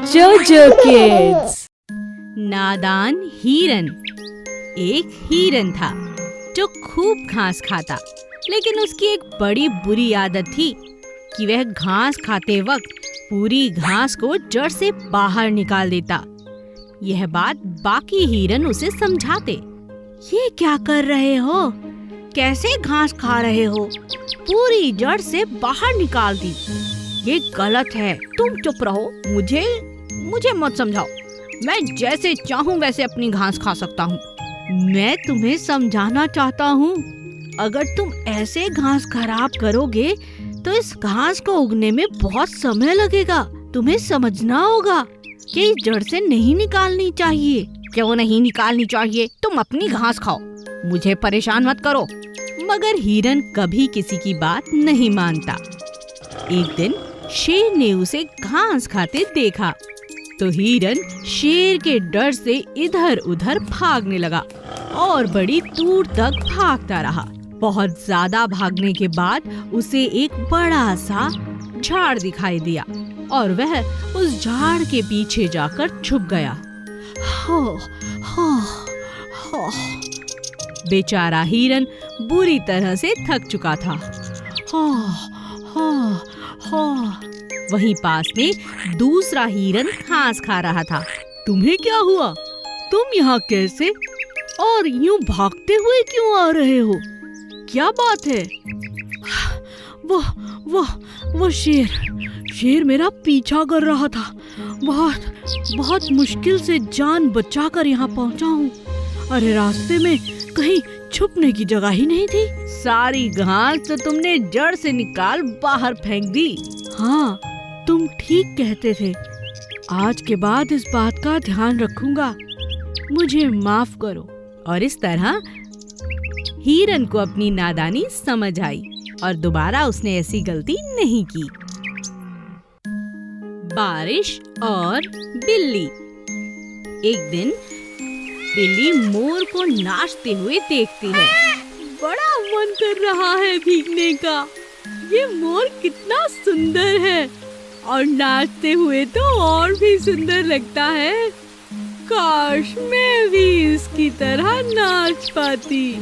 जोजो किड्स। नादान हिरन। एक हिरन था जो खूब घास खाता, लेकिन उसकी एक बड़ी बुरी आदत थी कि वह घास खाते वक्त पूरी घास को जड़ से बाहर निकाल देता। यह बात बाकी हिरन उसे समझाते। ये क्या कर रहे हो? कैसे घास खा रहे हो? पूरी जड़ से बाहर निकाल दी। ये गलत है। तुम चुप रहो। मुझे मत समझाओ। मैं जैसे चाहूँ वैसे अपनी घास खा सकता हूँ। मैं तुम्हें समझाना चाहता हूँ, अगर तुम ऐसे घास खराब करोगे तो इस घास को उगने में बहुत समय लगेगा। तुम्हें समझना होगा कि इस जड़ से नहीं निकालनी चाहिए। क्यों नहीं निकालनी चाहिए? तुम अपनी घास खाओ, मुझे परेशान मत करो। मगर हिरन कभी किसी की बात नहीं मानता। एक दिन शेर ने उसे घास खाते देखा तो हिरन शेर के डर से इधर उधर भागने लगा और बड़ी दूर तक भागता रहा। बहुत ज्यादा भागने के बाद उसे एक बड़ा सा झाड़ दिखाई दिया और वह उस झाड़ के पीछे जाकर छुप गया। हो, हो, हो। बेचारा हिरन बुरी तरह से थक चुका था। हो, हो, हो। वहीं पास में दूसरा हिरन घास खा रहा था। तुम्हें क्या हुआ? तुम यहाँ कैसे और यूं भागते हुए क्यों आ रहे हो? क्या बात है? वो शेर मेरा पीछा कर रहा था। बहुत मुश्किल से जान बचाकर यहाँ पहुँचा हूँ। अरे रास्ते में कहीं छुपने की जगह ही नहीं थी। सारी घास तो तुमने जड़ से निकाल बाहर फेंक दी। हाँ, तुम ठीक कहते थे। आज के बाद इस बात का ध्यान रखूंगा। मुझे माफ करो। और इस तरह हिरन को अपनी नादानी समझ आई और दोबारा उसने ऐसी गलती नहीं की। बारिश और बिल्ली। एक दिन बिल्ली मोर को नाचते हुए देखती है। बड़ा मन कर रहा है भीगने का। ये मोर कितना सुंदर है और नाचते हुए तो और भी सुंदर लगता है। काश मैं भी इसकी तरह नाच पाती,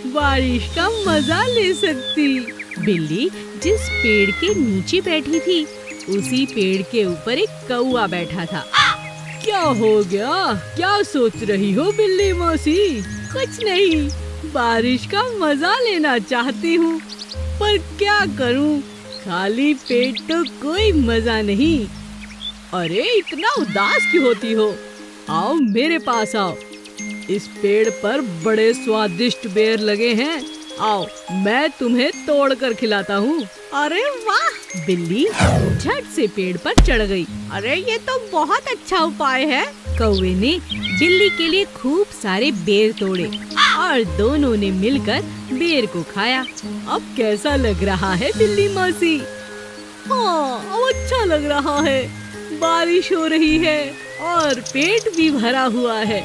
बारिश का मजा ले सकती। बिल्ली जिस पेड़ के नीचे बैठी थी उसी पेड़ के ऊपर एक कौआ बैठा था। क्या हो गया? क्या सोच रही हो बिल्ली मौसी? कुछ नहीं, बारिश का मजा लेना चाहती हूँ, पर क्या करूँ, खाली पेट तो कोई मजा नहीं। अरे इतना उदास क्यों होती हो? आओ मेरे पास आओ। इस पेड़ पर बड़े स्वादिष्ट बेर लगे हैं। आओ मैं तुम्हें तोड़ कर खिलाता हूँ। अरे वाह! बिल्ली झट से पेड़ पर चढ़ गई। अरे ये तो बहुत अच्छा उपाय है। कौवे ने बिल्ली के लिए खूब सारे बेर तोड़े और दोनों ने मिलकर बेर को खाया। अब कैसा लग रहा है बिल्ली मौसी? हाँ, अब अच्छा लग रहा है। बारिश हो रही है और पेट भी भरा हुआ है।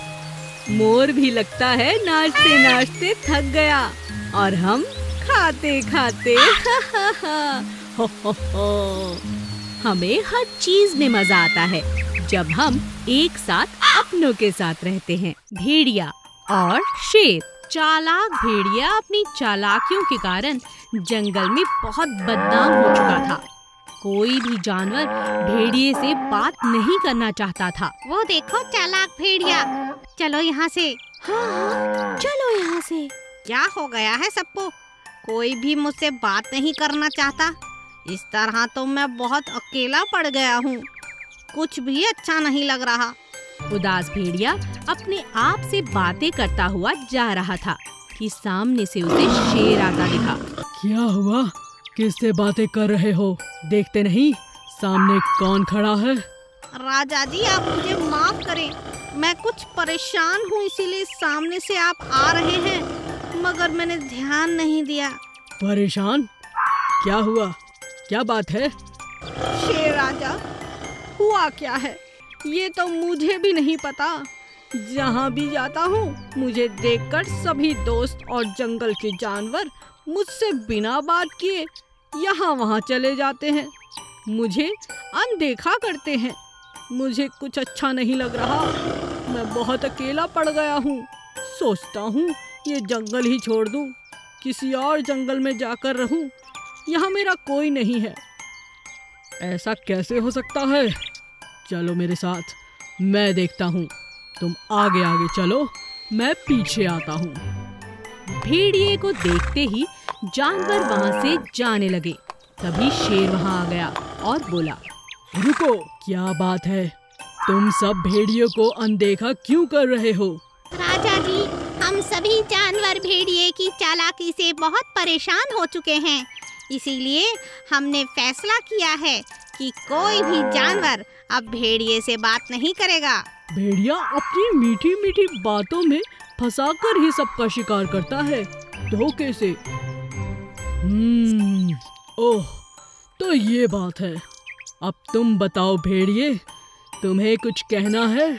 मोर भी लगता है नाचते नाचते थक गया और हम खाते खाते हो हो। हमें हर चीज में मजा आता है जब हम एक साथ अपनों के साथ रहते हैं। भेड़िया और शेर। चालाक भेड़िया अपनी चालाकियों के कारण जंगल में बहुत बदनाम हो चुका था। कोई भी जानवर भेड़िए से बात नहीं करना चाहता था। वो देखो चालाक भेड़िया, चलो यहाँ से। हाँ, चलो यहाँ से। क्या हो गया है सबको? कोई भी मुझसे बात नहीं करना चाहता। इस तरह तो मैं बहुत अकेला पड़ गया हूँ। कुछ भी अच्छा नहीं लग रहा। उदास भेड़िया अपने आप से बातें करता हुआ जा रहा था कि सामने से उसे शेर आता दिखा। क्या हुआ? किससे बातें कर रहे हो? देखते नहीं सामने कौन खड़ा है? राजा जी, आप मुझे माफ करें। मैं कुछ परेशान हूँ, इसीलिए सामने से आप आ रहे हैं, मगर मैंने ध्यान नहीं दिया। परेशान? क्या हुआ? क्या बात है? शेर राजा, हुआ क्या है ये तो मुझे भी नहीं पता। जहाँ भी जाता हूँ मुझे देखकर सभी दोस्त और जंगल के जानवर मुझसे बिना बात किए यहाँ वहाँ चले जाते हैं, मुझे अनदेखा करते हैं। मुझे कुछ अच्छा नहीं लग रहा। मैं बहुत अकेला पड़ गया हूँ। सोचता हूँ ये जंगल ही छोड़ दूँ, किसी और जंगल में जाकर रहूँ। यहाँ मेरा कोई नहीं है। ऐसा कैसे हो सकता है? चलो मेरे साथ, मैं देखता हूँ। तुम आगे आगे चलो, मैं पीछे आता हूँ। भेड़िए को देखते ही जानवर वहाँ से जाने लगे। तभी शेर वहाँ आ गया और बोला, रुको, क्या बात है? तुम सब भेड़ियों को अनदेखा क्यों कर रहे हो? राजा जी, हम सभी जानवर भेड़िए की चालाकी से बहुत परेशान हो चुके हैं। इसीलिए हमने फैसला किया है कि कोई भी जानवर अब भेड़िए से बात नहीं करेगा। भेड़िया अपनी मीठी मीठी बातों में फंसाकर ही सबका शिकार करता है, धोखे से। ओह, तो ये बात है। अब तुम बताओ भेड़िए, तुम्हें कुछ कहना है?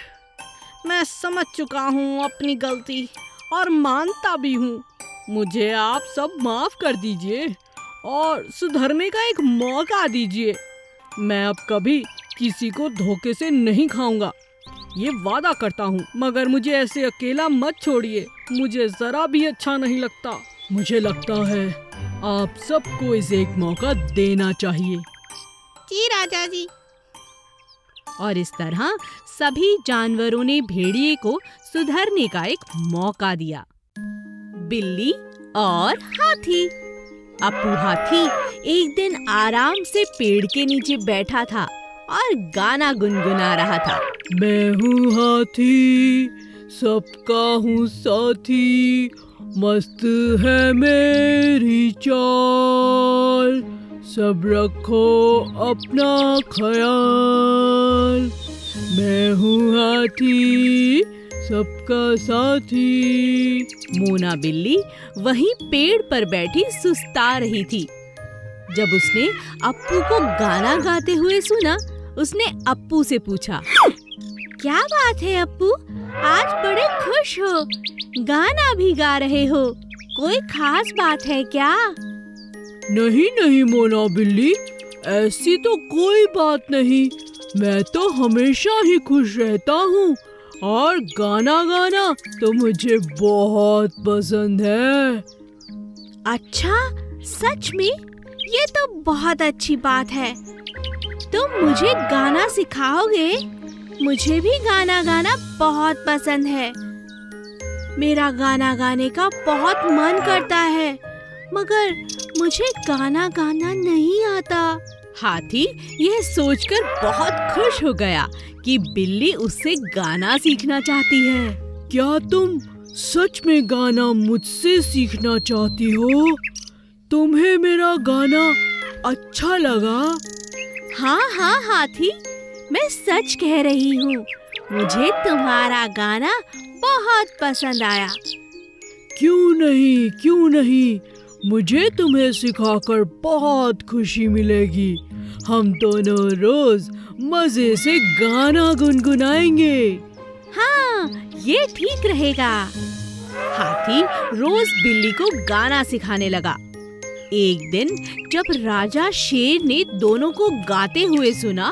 मैं समझ चुका हूँ अपनी गलती और मानता भी हूँ। मुझे आप सब माफ कर दीजिए और सुधरने का एक मौका दीजिए। मैं अब कभी किसी को धोखे से नहीं खाऊंगा, ये वादा करता हूँ। मगर मुझे ऐसे अकेला मत छोड़िए, मुझे जरा भी अच्छा नहीं लगता। मुझे लगता है आप सबको इसे एक मौका देना चाहिए। जी राजा जी। और इस तरह सभी जानवरों ने भेड़िए को सुधरने का एक मौका दिया। बिल्ली और हाथी। अप्पू हाथी एक दिन आराम से पेड़ के नीचे बैठा था और गाना गुनगुना रहा था। मैं हूँ हाथी, सबका हूँ साथी, मस्त है मेरी चाल, सब रखो अपना ख्याल। मैं हूँ हाथी, सबका साथी। मोना बिल्ली वहीं पेड़ पर बैठी सुस्ता रही थी। जब उसने अप्पू को गाना गाते हुए सुना, उसने अप्पू से पूछा, क्या बात है अप्पू, आज बड़े खुश हो, गाना भी गा रहे हो, कोई खास बात है क्या? नहीं नहीं मोना बिल्ली, ऐसी तो कोई बात नहीं। मैं तो हमेशा ही खुश रहता हूँ और गाना गाना तो मुझे बहुत पसंद है। अच्छा, सच में? ये तो बहुत अच्छी बात है। तुम मुझे गाना सिखाओगे? मुझे भी गाना गाना बहुत पसंद है। मेरा गाना गाने का बहुत मन करता है, मगर मुझे गाना गाना नहीं आता। हाथी यह सोचकर बहुत खुश हो गया कि बिल्ली उससे गाना सीखना चाहती है। क्या तुम सच में गाना मुझसे सीखना चाहती हो? तुम्हें मेरा गाना अच्छा लगा? हाँ हाँ हाथी, मैं सच कह रही हूँ, मुझे तुम्हारा गाना बहुत पसंद आया। क्यों नहीं, क्यों नहीं, मुझे तुम्हें सिखाकर बहुत खुशी मिलेगी। हम दोनों रोज मजे से गाना गुनगुनाएंगे। हाँ, ये ठीक रहेगा। हाथी रोज बिल्ली को गाना सिखाने लगा। एक दिन जब राजा शेर ने दोनों को गाते हुए सुना,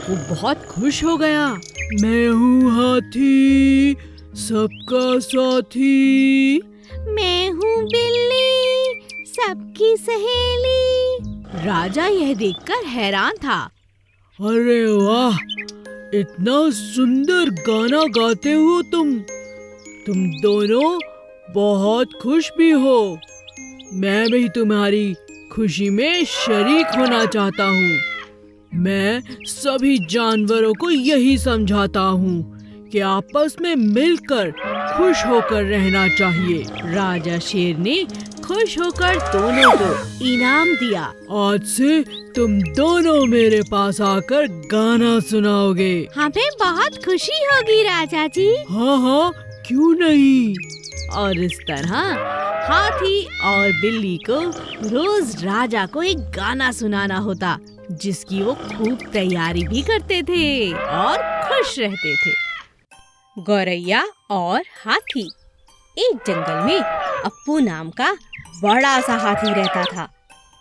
वो बहुत खुश हो गया। मैं हूँ हाथी, सबका साथी। मैं हूँ बिल्ली, सबकी सहेली। राजा यह देखकर हैरान था। अरे वाह, इतना सुंदर गाना गाते हो तुम दोनों बहुत खुश भी हो। मैं भी तुम्हारी खुशी में शरीक होना चाहता हूँ। मैं सभी जानवरों को यही समझाता हूँ कि आपस में मिलकर खुश होकर रहना चाहिए। राजा शेर ने खुश होकर दोनों को इनाम दिया। आज से तुम दोनों मेरे पास आकर गाना सुनाओगे। हमें बहुत खुशी होगी राजा जी। हाँ हाँ, क्यों नहीं। और इस तरह हाथी और बिल्ली को रोज राजा को एक गाना सुनाना होता, जिसकी वो खूब तैयारी भी करते थे और खुश रहते थे। गौरैया और हाथी। एक जंगल में अप्पू नाम का बड़ा सा हाथी रहता था।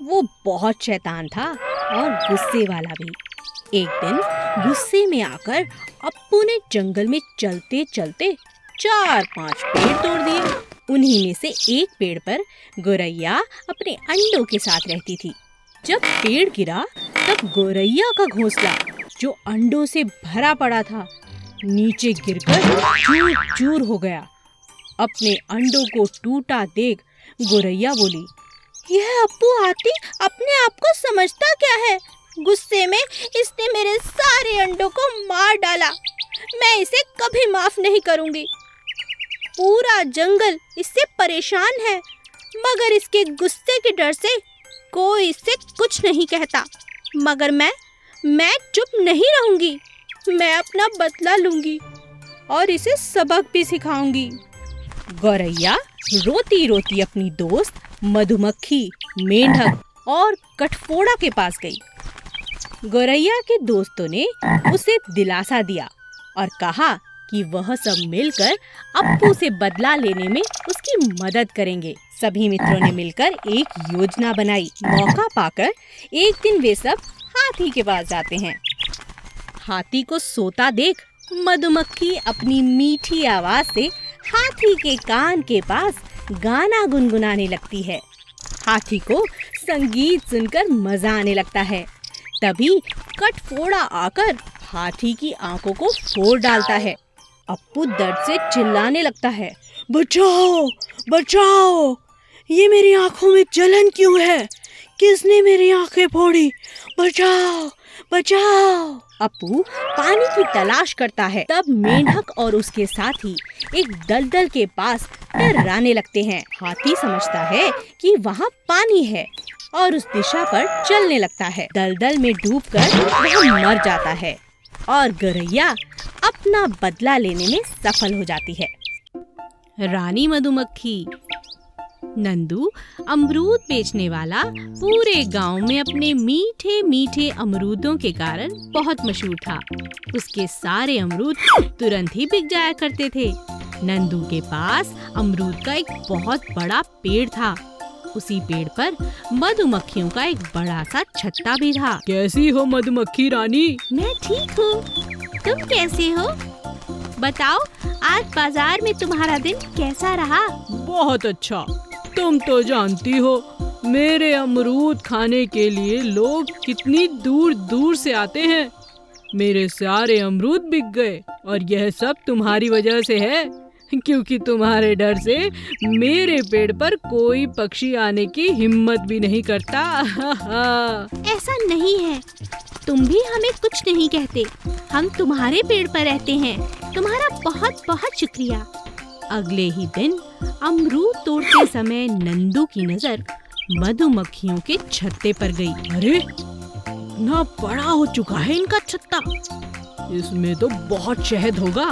वो बहुत शैतान था और गुस्से वाला भी। एक दिन गुस्से में आकर अप्पू ने जंगल में चलते चलते 4-5 पेड़ तोड़ दिए। उन्हीं में से एक पेड़ पर गोरैया अपने अंडों के साथ रहती थी। जब पेड़ गिरा तब गोरैया का घोंसला, जो अंडों से भरा पड़ा था, नीचे गिरकर चूर चूर हो गया। अपने अंडों को टूटा देख गोरैया बोली, यह अप्पू हाथी अपने आप को समझता क्या है? गुस्से में इसने मेरे सारे अंडों को मार डाला। मैं इसे कभी माफ नहीं करूंगी। पूरा जंगल इससे परेशान है, मगर इसके गुस्से के डर से कोई इससे कुछ नहीं कहता। मगर मैं चुप नहीं रहूंगी। मैं अपना बदला लूंगी और इसे सबक भी सिखाऊंगी। गोरैया रोती रोती अपनी दोस्त मधुमक्खी, मेंढक और कठफोड़ा के पास गई। गोरैया के दोस्तों ने उसे दिलासा दिया और कहा कि वह सब मिलकर अप्पू से बदला लेने में उसकी मदद करेंगे। सभी मित्रों ने मिलकर एक योजना बनाई। मौका पाकर एक दिन वे सब हाथी के पास जाते हैं। हाथी को सोता देख मधुमक्खी अपनी मीठी आवाज से हाथी के कान के पास गाना गुनगुनाने लगती है। हाथी को संगीत सुनकर मजा आने लगता है। तभी कठफोड़ा आकर हाथी की आंखों को फोड़ डालता है। अप्पू दर्द से चिल्लाने लगता है, बचाओ बचाओ, ये मेरी आंखों में जलन क्यों है? किसने मेरी आंखें फोड़ी? बचाओ बचाओ। अप्पू पानी की तलाश करता है। तब मेंढक और उसके साथी एक दलदल के पास डराने लगते हैं। हाथी समझता है कि वहाँ पानी है और उस दिशा पर चलने लगता है। दलदल में डूबकर वह मर जाता है और गोरैया अपना बदला लेने में सफल हो जाती है। रानी मधुमक्खी। नंदू अमरूद बेचने वाला पूरे गांव में अपने मीठे मीठे अमरूदों के कारण बहुत मशहूर था। उसके सारे अमरूद तुरंत ही बिक जाया करते थे। नंदू के पास अमरूद का एक बहुत बड़ा पेड़ था। उसी पेड़ पर मधुमक्खियों का एक बड़ा सा छत्ता भी था। कैसी हो मधुमक्खी रानी? मैं ठीक हूँ, तुम कैसे हो? बताओ, आज बाजार में तुम्हारा दिन कैसा रहा? बहुत अच्छा। तुम तो जानती हो मेरे अमरूद खाने के लिए लोग कितनी दूर दूर से आते हैं। मेरे सारे अमरूद बिक गए और यह सब तुम्हारी वजह से है, क्योंकि तुम्हारे डर से मेरे पेड़ पर कोई पक्षी आने की हिम्मत भी नहीं करता। ऐसा नहीं है, तुम भी हमें कुछ नहीं कहते। हम तुम्हारे पेड़ पर रहते हैं। तुम्हारा बहुत बहुत शुक्रिया। अगले ही दिन अमरूद तोड़ते समय नंदू की नजर मधुमक्खियों के छत्ते पर गई। अरे, ना बड़ा हो चुका है इनका छत्ता। इसमें तो बहुत शहद होगा।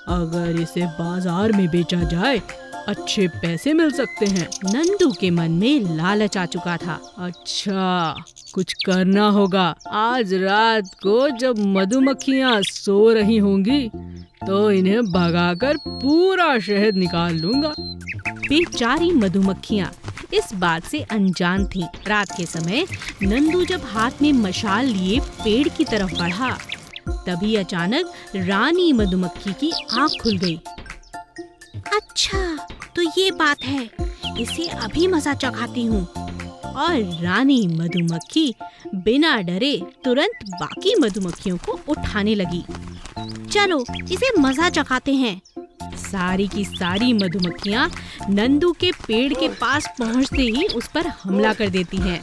अगर इसे बाजार में बेचा जाए अच्छे पैसे मिल सकते हैं। नंदू के मन में लालच आ चुका था। अच्छा, कुछ करना होगा। आज रात को जब मधुमक्खियाँ सो रही होंगी तो इन्हें भगाकर पूरा शहद निकाल लूंगा। बेचारी मधुमक्खियाँ इस बात से अनजान थीं। रात के समय नंदू जब हाथ में मशाल लिए पेड़ की तरफ बढ़ा, तभी अचानक रानी मधुमक्खी की आँख खुल गई। अच्छा, तो ये बात है, इसे अभी मजा चखाती हूँ। और रानी मधुमक्खी बिना डरे तुरंत बाकी मधुमक्खियों को उठाने लगी। चलो, इसे मजा चखाते हैं। सारी की सारी मधुमक्खियाँ नंदू के पेड़ के पास पहुँचते ही उस पर हमला कर देती हैं।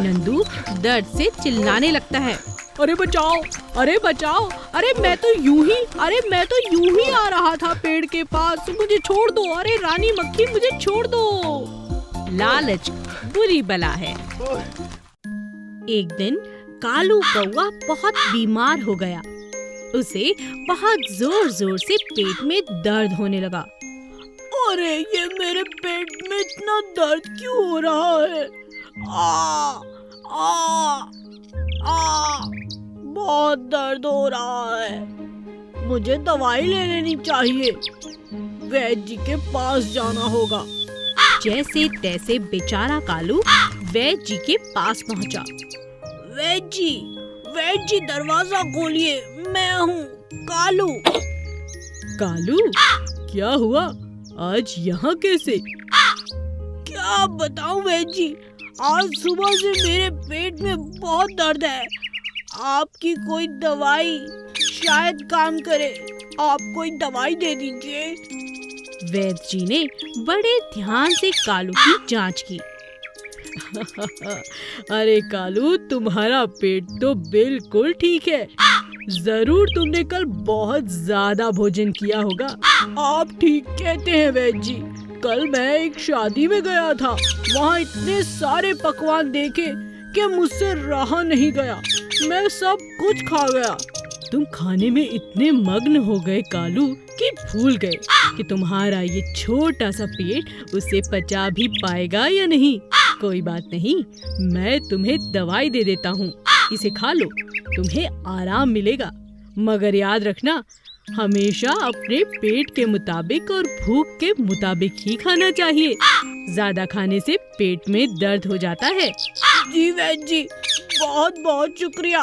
नंदू दर्द से चिल्लाने लगता है, अरे बचाओ, अरे बचाओ, अरे मैं तो यूं ही आ रहा था पेड़ के पास, मुझे छोड़ दो, अरे रानी मक्खी मुझे छोड़ दो। लालच बुरी बला है। एक दिन कालू कौवा बहुत बीमार हो गया। उसे बहुत जोर जोर से पेट में दर्द होने लगा। अरे, ये मेरे पेट में इतना दर्द क्यों हो रहा है? बहुत दर्द हो रहा है, मुझे दवाई ले लेनी चाहिए। वैद्य जी के पास जाना होगा। जैसे तैसे बेचारा कालू वैद्य जी के पास पहुंचा। वैद्य वैद्य जी दरवाजा खोलिए, मैं हूँ कालू। कालू, क्या हुआ? आज यहाँ कैसे? क्या बताऊं वैद्य जी, आज सुबह से मेरे पेट में बहुत दर्द है। आपकी कोई दवाई शायद काम करे, आप कोई दवाई दे दीजिए। वैद्य जी ने बड़े ध्यान से कालू की जांच की। अरे कालू, तुम्हारा पेट तो बिल्कुल ठीक है। जरूर तुमने कल बहुत ज्यादा भोजन किया होगा। आप ठीक कहते हैं वैद्य जी। कल मैं एक शादी में गया था, वहाँ इतने सारे पकवान देखे कि मुझसे रहा नहीं गया। मैं सब कुछ खा गया। तुम खाने में इतने मग्न हो गए कालू कि भूल गए कि तुम्हारा ये छोटा सा पेट उसे पचा भी पाएगा या नहीं। कोई बात नहीं, मैं तुम्हें दवाई दे देता हूँ, इसे खा लो, तुम्हें आराम मिलेगा। मगर याद रखना, हमेशा अपने पेट के मुताबिक और भूख के मुताबिक ही खाना चाहिए। ज्यादा खाने से पेट में दर्द हो जाता है। जी वैद्य जी, बहुत बहुत शुक्रिया,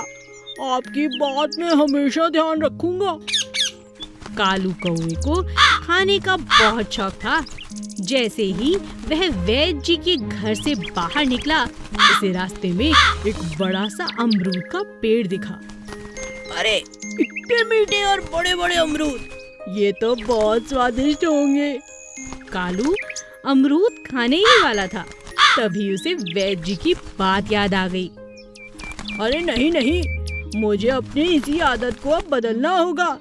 आपकी बात में हमेशा ध्यान रखूंगा। कालू कौवे को खाने का बहुत शौक था। जैसे ही वह वैद्य जी के घर से बाहर निकला, उसे रास्ते में एक बड़ा सा अमरूद का पेड़ दिखा। अरे, इतने मीठे और बड़े बड़े अमरूद, ये तो बहुत स्वादिष्ट होंगे। कालू अमरूद खाने ही वाला था, तभी उसे वैद्य जी की बात याद आ गई। अरे नहीं नहीं, मुझे अपनी इसी आदत को अब बदलना होगा।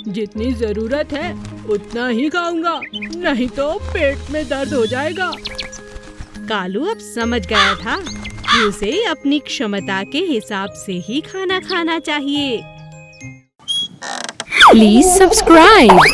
जितनी जरूरत है उतना ही खाऊंगा, नहीं तो पेट में दर्द हो जाएगा। कालू अब समझ गया था कि उसे अपनी क्षमता के हिसाब से ही खाना खाना चाहिए। Please subscribe.